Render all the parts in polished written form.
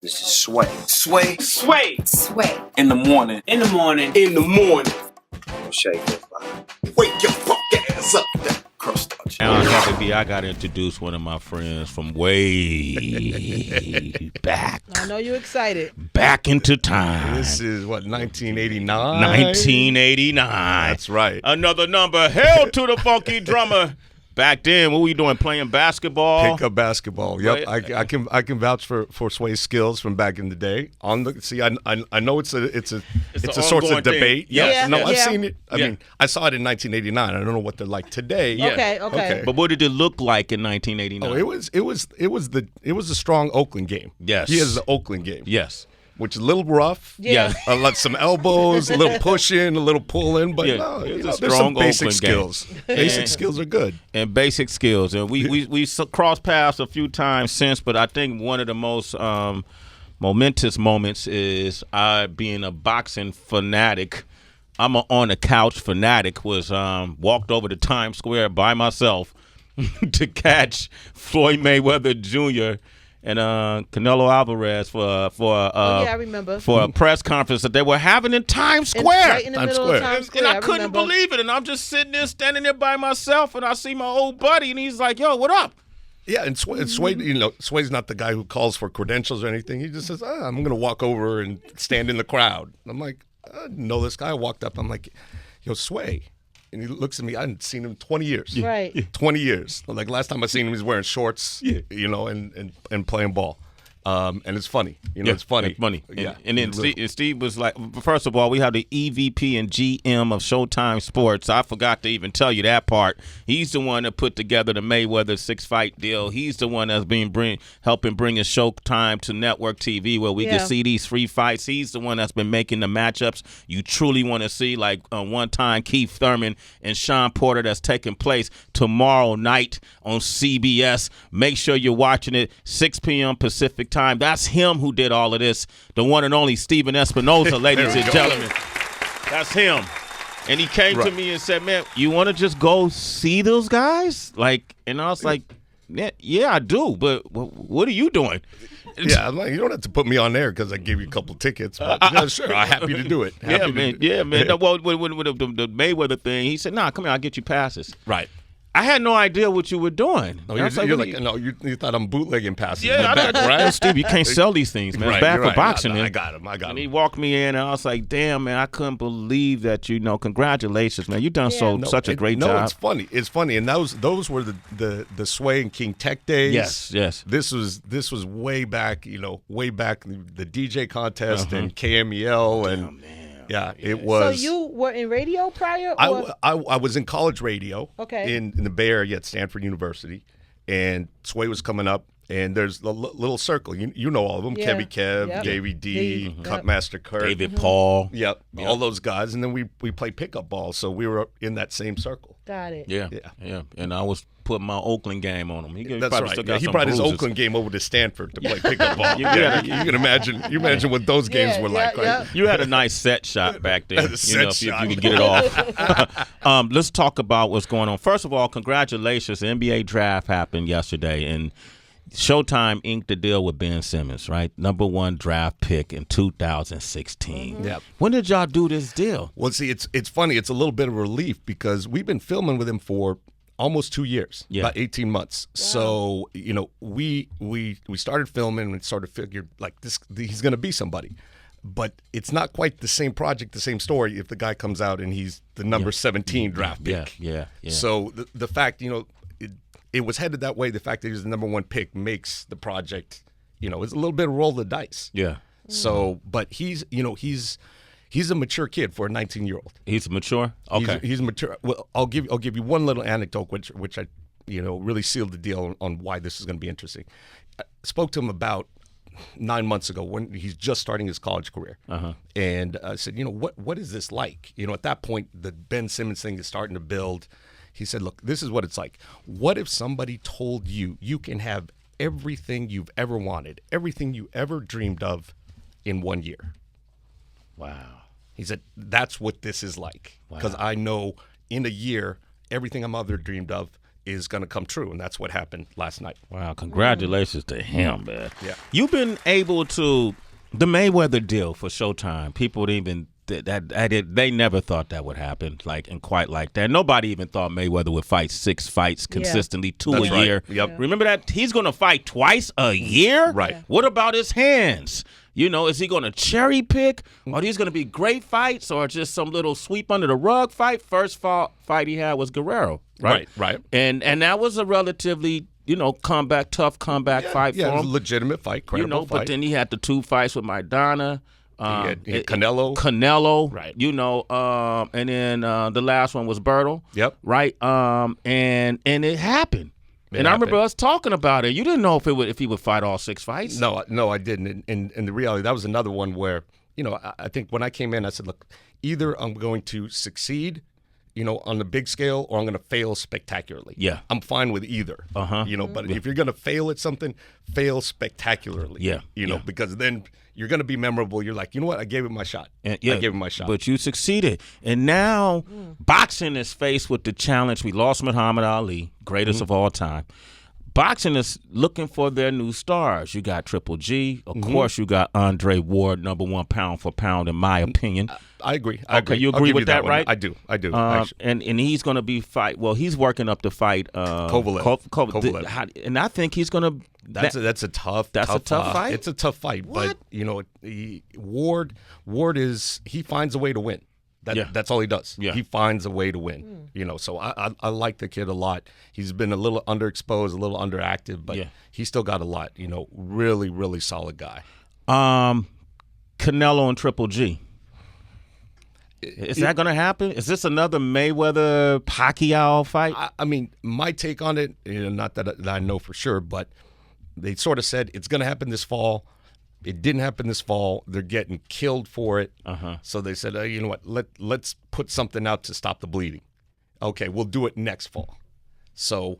This is Sway. Sway. Sway. Sway. In the morning. In the morning. In the morning. Shake your body. Wake your fuck ass up. That crust out you. I got to introduce one of my friends from way back. I know you're excited. Back into time. This is what, 1989? 1989. That's right. Another number. Hail to the funky drummer. Back then, what were you doing? Playing basketball? Pick up basketball. Yep, I can vouch for Sway's skills from back in the day. I know it's a source of debate. Yes. I've seen it. I mean, I saw it in 1989. I don't know what they're like today. Yeah. Okay. But what did it look like in 1989? Oh, it was a strong Oakland game. Yes. He has the Oakland game. Yes. Which is a little rough. Yeah. Like some elbows, a little pushing, a little pulling, but there's some basic skills. Basic skills are good. And basic skills. And we crossed paths a few times since, but I think one of the most momentous moments is I being a boxing fanatic. I'm on the couch fanatic, was walked over to Times Square by myself to catch Floyd Mayweather Jr. and Canelo Alvarez I remember. for a press conference that they were having in Times Square. Right in the middle of Times Square. And I couldn't believe it. And I'm just sitting there, standing there by myself, and I see my old buddy, and he's like, "Yo, what up?" Yeah, and Sway, Sway's not the guy who calls for credentials or anything. He just says, I'm going to walk over and stand in the crowd. I'm like, I didn't know this guy. I walked up. I'm like, yo, Sway. And he looks at me. I hadn't seen him in 20 years. Right. 20 years. Like last time I seen him, he was wearing shorts, and playing ball. And it's funny. It's funny. It's funny. Yeah. And then Steve was like, first of all, we have the EVP and GM of Showtime Sports. I forgot to even tell you that part. He's the one that put together the Mayweather 6-fight deal. He's the one that's been helping bring Showtime to network TV where we can see these free fights. He's the one that's been making the matchups you truly want to see, like one time Keith Thurman and Sean Porter that's taking place tomorrow night on CBS. Make sure you're watching it, 6 p.m. Pacific time. That's him who did all of this. The one and only Steven Espinoza, ladies and gentlemen. That's him. And he came to me and said, "Man, you want to just go see those guys?" And I was like, "Yeah, I do. But what are you doing?" Yeah, I'm like, you don't have to put me on there because I gave you a couple tickets. But sure, I'm happy to do it. Man. No, well, with the Mayweather thing, he said, "Nah, come here, I'll get you passes." Right. I had no idea what you were doing. No, you thought I'm bootlegging passes. Yeah, right? Steve, you can't sell these things, man. It's bad for boxing. No, I got him. And he walked me in, and I was like, "Damn, man, I couldn't believe that. Congratulations, man. You've done such a great job." No, it's funny, and those were the Sway and King Tech days. Yes. This was way back. Way back the DJ contest and KMEL and. Man. Yeah, it was. So you were in radio prior? Or? I was in college radio. Okay. In the Bay Area at Stanford University, and Sway was coming up, and there's a little circle. You know all of them: Kevy Kev, Davey D, Cutmaster Kurt, David Paul. Yep, all those guys, and then we played pickup ball, so we were in that same circle. Got it. Yeah. And I was putting my Oakland game on him. That's right. He brought his Oakland game over to Stanford to play pickup ball. You can imagine. You imagine what those games were like, right? You had a nice set shot back there. If you could get it off. Let's talk about what's going on. First of all, congratulations. The NBA draft happened yesterday, and Showtime inked the deal with Ben Simmons, right? Number 1 draft pick in 2016. Mm-hmm. Yep. When did y'all do this deal? Well, see, it's funny. It's a little bit of relief because we've been filming with him for almost 2 years, about 18 months. Wow. So, we started filming and sort of figured like he's going to be somebody. But it's not quite the same project, the same story if the guy comes out and he's the number 17 draft pick. Yeah. So the fact, it was headed that way. The fact that he was the number 1 pick makes the project, it's a little bit of roll the dice. Yeah. So, but he's a mature kid for a 19-year-old. He's mature? Okay. He's mature. Well, I'll give you one little anecdote which I really sealed the deal on why this is going to be interesting. I spoke to him about 9 months ago when he's just starting his college career. And I said, what is this like? At that point, the Ben Simmons thing is starting to build. He said, look, this is what it's like. What if somebody told you can have everything you've ever wanted, everything you ever dreamed of in 1 year? Wow. He said, that's what this is like. Because I know in a year, everything I'm ever dreamed of is going to come true, and that's what happened last night. Wow, congratulations to him, man. Yeah. You've been able to the Mayweather deal for Showtime. People didn't even they never thought that would happen, and quite like that. Nobody even thought Mayweather would fight 6 fights consistently, 2 That's a right. year. Yep. Remember that he's going to fight twice a year. Right. What about his hands? Is he going to cherry pick? Are these going to be great fights, or just some little sweep under the rug fight? First fight he had was Guerrero, right? Right. And that was a relatively tough comeback fight Yeah, for it was him. a legitimate fight, credible fight. But then he had the 2 fights with Maidana. He had Canelo. Right. And then the last one was Bertle. Yep. Right. And it happened. I remember us talking about it. You didn't know if he would fight all 6 fights. No, I didn't. And the reality, that was another one where, I think when I came in, I said, look, either I'm going to succeed, on the big scale, or I'm going to fail spectacularly. Yeah. I'm fine with either. But if you're going to fail at something, fail spectacularly. Yeah. Because then you're going to be memorable. You're like, you know what? I gave it my shot. I gave it my shot. But you succeeded. And now boxing is faced with the challenge. We lost Muhammad Ali, greatest of all time. Boxing is looking for their new stars. You got Triple G. Of course, you got Andre Ward, number 1 pound for pound, in my opinion. I agree. Okay, you agree with that, right? I do. And he's going to be he's working up to fight Kovalev. And I think he's going to. That's a tough fight. It's a tough fight. What? But Ward he finds a way to win. That's all he does. Yeah. He finds a way to win. So I like the kid a lot. He's been a little underexposed, a little underactive, but he's still got a lot. Really, really solid guy. Canelo and Triple G. Is that going to happen? Is this another Mayweather Pacquiao fight? I mean, my take on it, not that I know for sure, but they sort of said it's going to happen this fall. It didn't happen this fall. They're getting killed for it. So they said, you know what? Let's put something out to stop the bleeding. Okay, we'll do it next fall. So,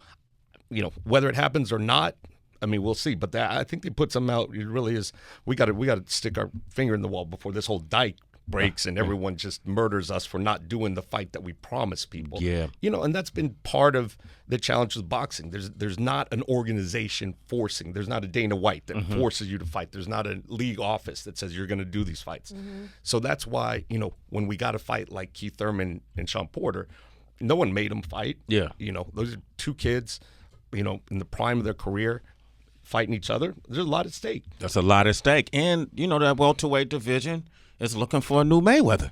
whether it happens or not, I mean, we'll see. But I think they put something out. It really is. We got to stick our finger in the wall before this whole dike breaks and everyone just murders us for not doing the fight that we promised people. Yeah. And that's been part of the challenge with boxing. There's not an organization forcing. There's not a Dana White that forces you to fight. There's not a league office that says you're going to do these fights. So that's why, when we got a fight like Keith Thurman and Sean Porter, no one made them fight. Yeah. Those are 2 kids, in the prime of their career, fighting each other. There's a lot at stake. That's a lot at stake. And, that welterweight division is looking for a new Mayweather.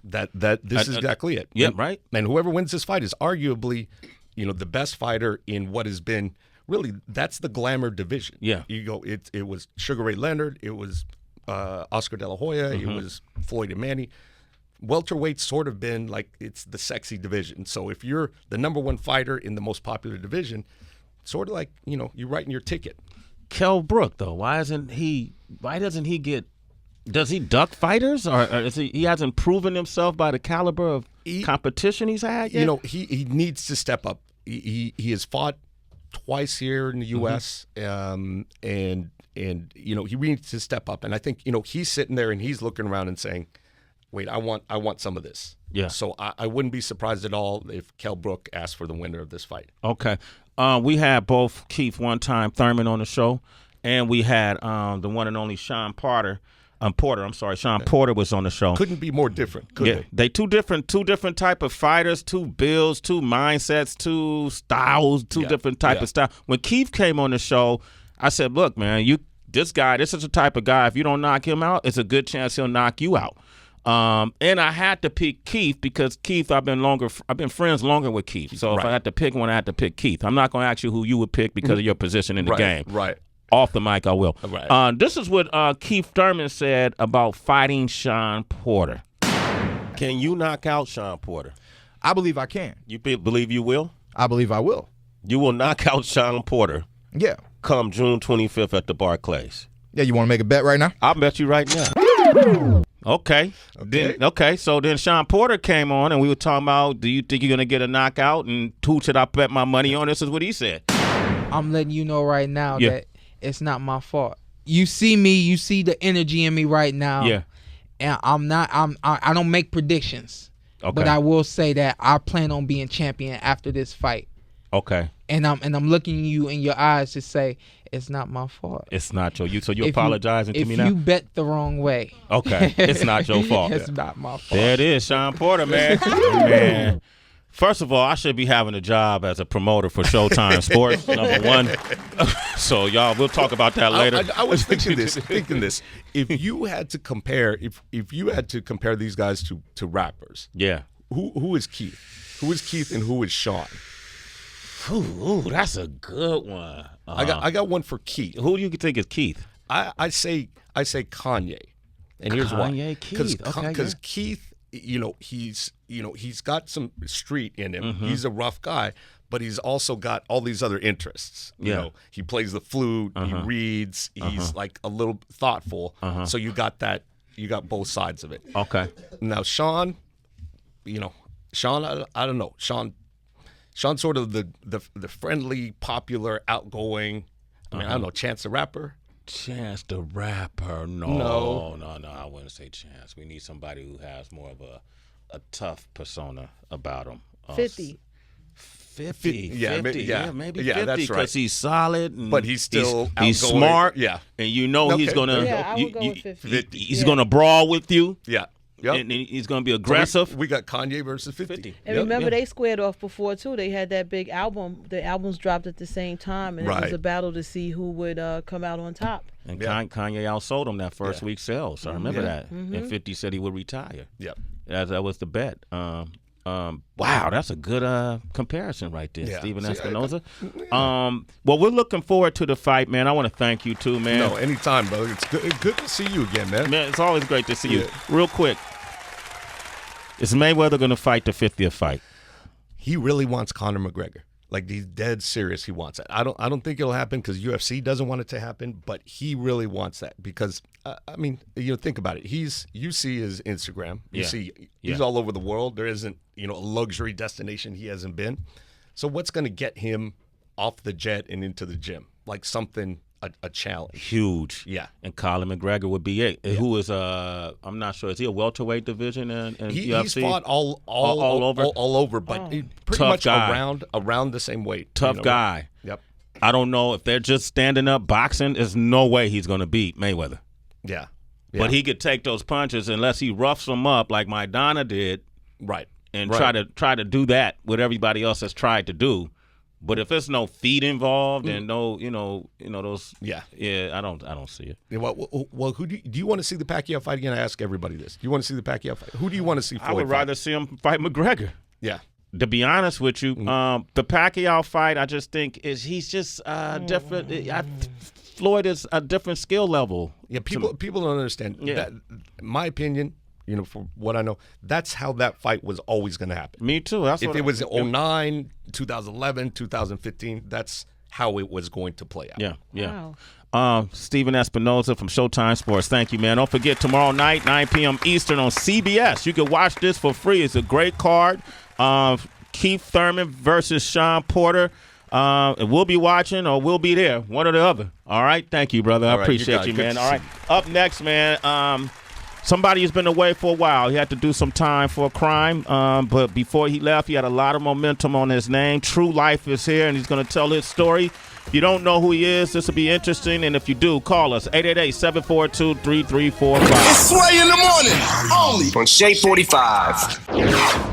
This is exactly it. Yeah, right. And whoever wins this fight is arguably, the best fighter in what has been really, that's the glamour division. Yeah. You go, it was Sugar Ray Leonard, it was Oscar De La Hoya, it was Floyd and Manny. Welterweight's sort of been like, it's the sexy division. So if you're the number 1 fighter in the most popular division, sort of like, you're writing your ticket. Kell Brook, though, why doesn't he get? Does he duck fighters, or is he hasn't proven himself by the caliber of competition he's had yet? He needs to step up. He has fought twice here in the U.S. And he needs to step up. And I think he's sitting there and he's looking around and saying, "Wait, I want some of this." Yeah. So I wouldn't be surprised at all if Kell Brook asked for the winner of this fight. Okay. We had both Keith one-time Thurman on the show, and we had the one and only Sean Porter. Sean Porter was on the show. Couldn't be more different, could they? Two different type of fighters, 2 builds, 2 mindsets, 2 styles, two different type of style. When Keith came on the show, I said, "Look, man, this is the type of guy. If you don't knock him out, it's a good chance he'll knock you out." And I had to pick Keith because Keith, I've been friends longer with Keith. So if I had to pick one, I had to pick Keith. I'm not going to ask you who you would pick because of your position in the game. Right. Off the mic, I will. Right. This is what Keith Thurman said about fighting Sean Porter. Can you knock out Sean Porter? I believe I can. You believe you will? I believe I will. You will knock out Sean Porter. Yeah. Come June 25th at the Barclays. Yeah, you want to make a bet right now? I'll bet you right now. Okay. So then Sean Porter came on and we were talking about, do you think you're going to get a knockout? And who should I bet my money on? This is what he said. I'm letting you know right now that it's not my fault. You see me, you see the energy in me right now. Yeah. And I don't make predictions. Okay. But I will say that I plan on being champion after this fight. Okay. and I'm looking you in your eyes to say it's not my fault. It's not your. So you apologizing to me now? If you bet the wrong way. Okay, it's not your fault. It's not my fault. There it is, Sean Porter, man. Man. First of all, I should be having a job as a promoter for Showtime Sports, number one. So, y'all, we'll talk about that later. I was thinking this. If you had to compare, if you had to compare these guys to rappers, yeah, who is Keith? Who is Keith and who is Sean? Ooh, that's a good one. I got one for Keith. Who do you think is Keith? I say Kanye, and here's why. Kanye, Keith, because Keith. He's got some street in him. Mm-hmm. He's a rough guy, but he's also got all these other interests. You know, he plays the flute, he reads, he's like a little thoughtful. So you got that. You got both sides of it. Okay. Now Sean, I don't know. Sean's sort of the friendly, popular, outgoing. I mean, I don't know. Chance the Rapper. Chance the Rapper. No, I wouldn't say Chance. We need somebody who has more of a tough persona about him. 50. 50. Yeah, maybe 50 that's right. Because he's solid, but he's still he's outgoing. smart. Yeah, and he's gonna I would go with 50. He's gonna brawl with you. Yeah. Yep. And he's going to be aggressive. So we got Kanye versus 50. And remember, they squared off before, too. They had that big album. The albums dropped at the same time, and it was a battle to see who would come out on top. And Kanye outsold him that first week sales. I remember that. Mm-hmm. And 50 said he would retire. Yep. That was the bet. Wow, that's a good comparison right there, Steven Espinoza. Well, we're looking forward to the fight, man. I want to thank you, too, man. No, anytime, brother. It's good to see you again, man. Man, it's always great to see you. Real quick. Is Mayweather going to fight the 50th fight? He really wants Conor McGregor. Like, he's dead serious. He wants it. I don't think it'll happen because UFC doesn't want it to happen, but he really wants that because, think about it. You see his Instagram. You see he's all over the world. There isn't, a luxury destination he hasn't been. So what's going to get him off the jet and into the gym? Like something, a challenge. Huge. Yeah. And Colin McGregor would be it. Yeah. Who is, I'm not sure, is he a welterweight division in UFC? He's fought all over, but pretty much guy. around the same weight. Tough guy. Yep. I don't know if they're just standing up boxing. There's no way he's going to beat Mayweather. Yeah. But he could take those punches unless he roughs them up like Maidana did. Right. And try to do that what everybody else has tried to do. But if there's no feet involved and no, those, I don't see it. Yeah, well, who do you want to see the Pacquiao fight again? I ask everybody this. Do you want to see the Pacquiao fight? Who do you want to see? Floyd I would rather see him fight McGregor. Yeah. To be honest with you, the Pacquiao fight, I just think he's just different. Floyd is a different skill level. Yeah, people don't understand. Yeah. That, my opinion. For what I know, that's how that fight was always going to happen. Me too. If it was 2009, 2011, 2015, that's how it was going to play out. Yeah. Wow. Steven Espinoza from Showtime Sports. Thank you, man. Don't forget, tomorrow night, 9 p.m. Eastern on CBS. You can watch this for free. It's a great card. Keith Thurman versus Sean Porter. We'll be watching or we'll be there. One or the other. All right? Thank you, brother. I appreciate you, man. All right. Up next, man, somebody has been away for a while. He had to do some time for a crime, but before he left, he had a lot of momentum on his name. True Life is here, and he's going to tell his story. If you don't know who he is, this will be interesting, and if you do, call us, 888-742-3345. It's Sway in the morning, only on Shea 45.